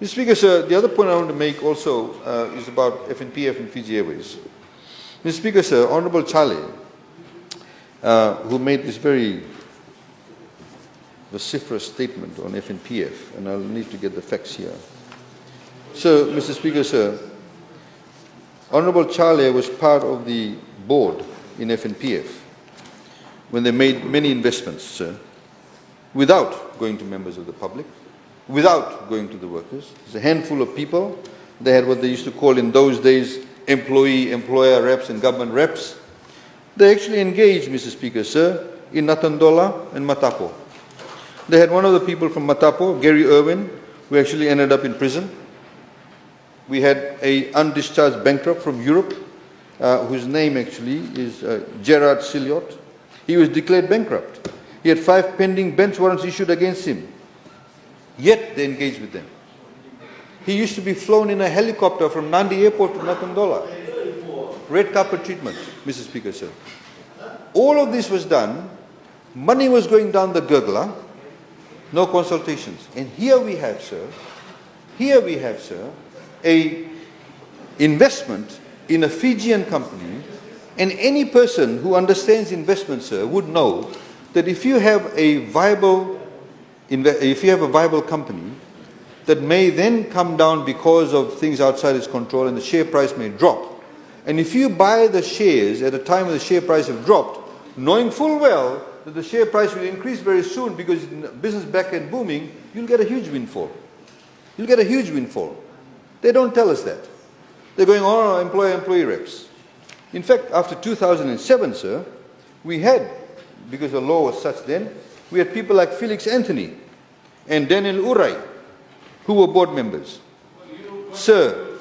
Mr. Speaker, sir, the other point I want to make also is about FNPF and Fiji Airways. Mr. Speaker, sir, Honourable Chale, who made this very vociferous statement on FNPF, and I'll need to get the facts here. So, Mr. Speaker, sir, Honourable Chale was part of the board in FNPF when they made many investments, sir, without going to members of the public, without going to the workers. There's a handful of people. They had what they used to call in those days employer reps and government reps. They actually engaged, Mr. Speaker, sir, in Natandola and Matapo. They had one of the people from Matapo, Gary Irwin, who actually ended up in prison. We had an undischarged bankrupt from Europe, whose name actually is Gerard Silliot. He was declared bankrupt. He had 5 pending bench warrants issued against him. Yet they engaged with them. He used to be flown in a helicopter from Nandi Airport to Natandola. Red carpet treatment, Mr. Speaker, sir. All of this was done. Money was going down the gurgler. No consultations. And here we have, sir, a investment in a Fijian company, and any person who understands investment, sir, would know that if you have a viable company that may then come down because of things outside its control and the share price may drop, and if you buy the shares at a time when the share price have dropped, knowing full well that the share price will increase very soon because business back and booming, you'll get a huge windfall. You'll get a huge windfall. They don't tell us that. They're going, oh, employer-employee reps. In fact, after 2007, sir, we had, because the law was such then, we had people like Felix Anthony and Daniel Urai, who were board members. Sir,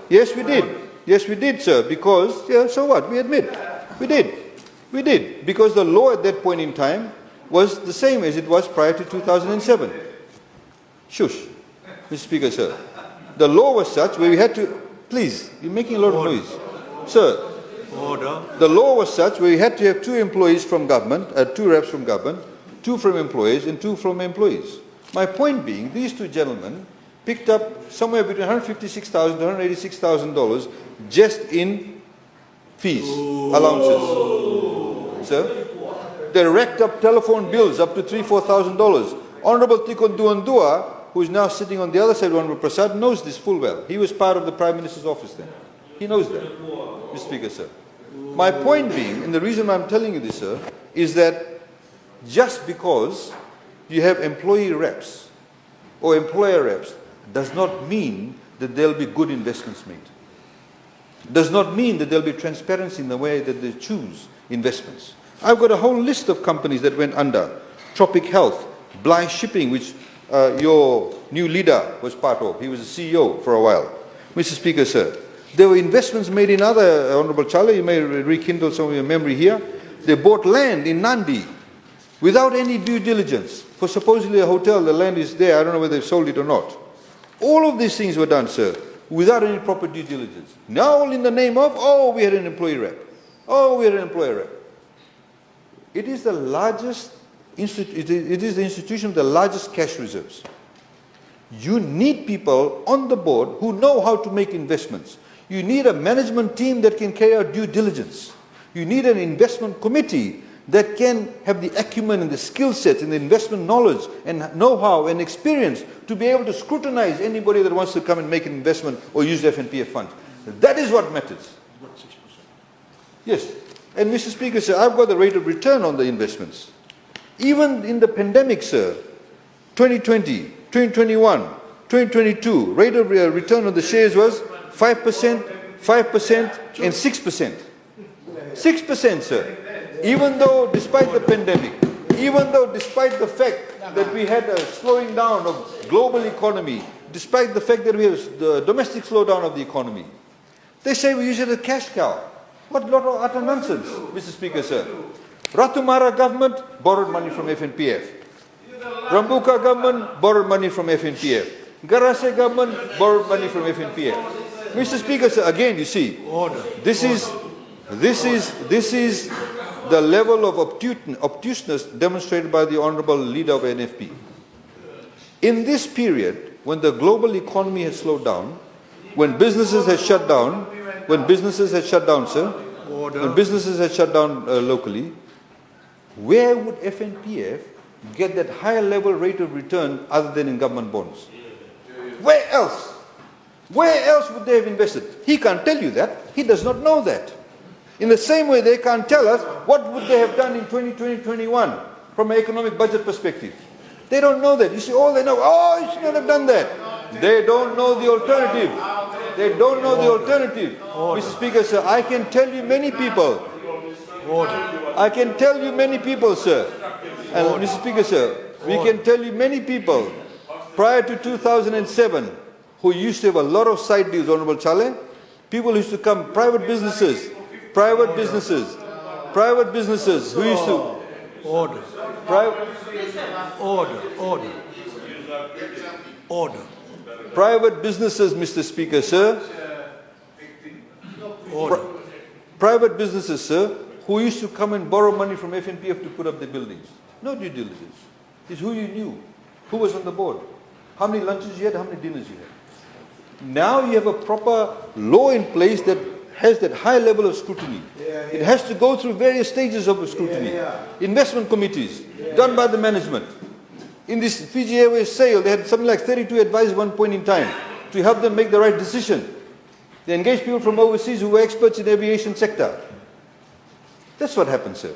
yes, we did. Yes, we did, sir, because, yeah, so what? We admit. We did. We did. Because the law at that point in time was the same as it was prior to 2007. Shush, Mr. Speaker, sir. The law was such where we had to, please, you're making a lot of noise. Sir, order. The law was such where we had to have 2 employees from government, 2 reps from government, 2 from employees and 2 from employees. My point being, these 2 gentlemen picked up somewhere between $156,000 to $186,000 just in fees, allowances. Sir, they racked up telephone bills up to $3,000-4,000. Honourable Tikon Duandua, who is now sitting on the other side, Honourable Prasad, knows this full well. He was part of the Prime Minister's office then. He knows that, Mr. Speaker, sir. My point being, and the reason I'm telling you this, sir, is that just because you have employee reps or employer reps does not mean that there'll be good investments made. Does not mean that there'll be transparency in the way that they choose investments. I've got a whole list of companies that went under. Tropic Health, Bly Shipping, which your new leader was part of. He was the CEO for a while. Mr. Speaker, sir, there were investments made in other, Honourable Chale, you may rekindle some of your memory here. They bought land in Nandi without any due diligence. For supposedly a hotel, the land is there. I don't know whether they've sold it or not. All of these things were done, sir, without any proper due diligence. Now all in the name of, oh, we had an employee rep. Oh, we had an employer rep. It is the largest, it is the institution with the largest cash reserves. You need people on the board who know how to make investments. You need a management team that can carry out due diligence. You need an investment committee that can have the acumen and the skill sets and the investment knowledge and know-how and experience to be able to scrutinize anybody that wants to come and make an investment or use the FNPF funds. That is what matters. Yes. And Mr. Speaker, sir, I've got the rate of return on the investments. Even in the pandemic, sir, 2020, 2021, 2022, rate of return on the shares was 5%, 5% and 6%. 6%, sir. Even though, despite the pandemic, even though despite the fact that we had a slowing down of global economy, despite the fact that we have the domestic slowdown of the economy, they say we use it as a cash cow. What lot of utter nonsense, Mr. Speaker, sir. Ratumara government borrowed money from FNPF. Rambuka government borrowed money from FNPF. Garase government borrowed money from FNPF. Mr. Speaker, sir, again, you see, this is the level of obtuseness demonstrated by the Honourable Leader of NFP. In this period, when the global economy has slowed down, when businesses have shut down, sir, when businesses have shut down locally, where would FNPF get that higher level rate of return other than in government bonds? Where else? Where else would they have invested? He can't tell you that. He does not know that. In the same way, they can't tell us what would they have done in 2020-21 from an economic budget perspective. They don't know that. You see, all they know, oh, you should not have done that. They don't know the alternative. They don't know the alternative. Mr. Speaker, sir, I can tell you many people. I can tell you many people, sir. And Mr. Speaker, sir, we can tell you many people prior to 2007 who used to have a lot of side deals, Honorable Chale. People used to come, private businesses who used to... Order. Private businesses, Mr. Speaker, sir. Private businesses, sir, who used to come and borrow money from FNPF to put up their buildings. No due diligence. It's who you knew, who was on the board, how many lunches you had, how many dinners you had. Now you have a proper law in place that has that high level of scrutiny. It has to go through various stages of scrutiny. Investment committees, done by the management. In this Fiji Airways sale, they had something like 32 advisors at one point in time to help them make the right decision. They engaged people from overseas who were experts in the aviation sector. That's what happened, sir.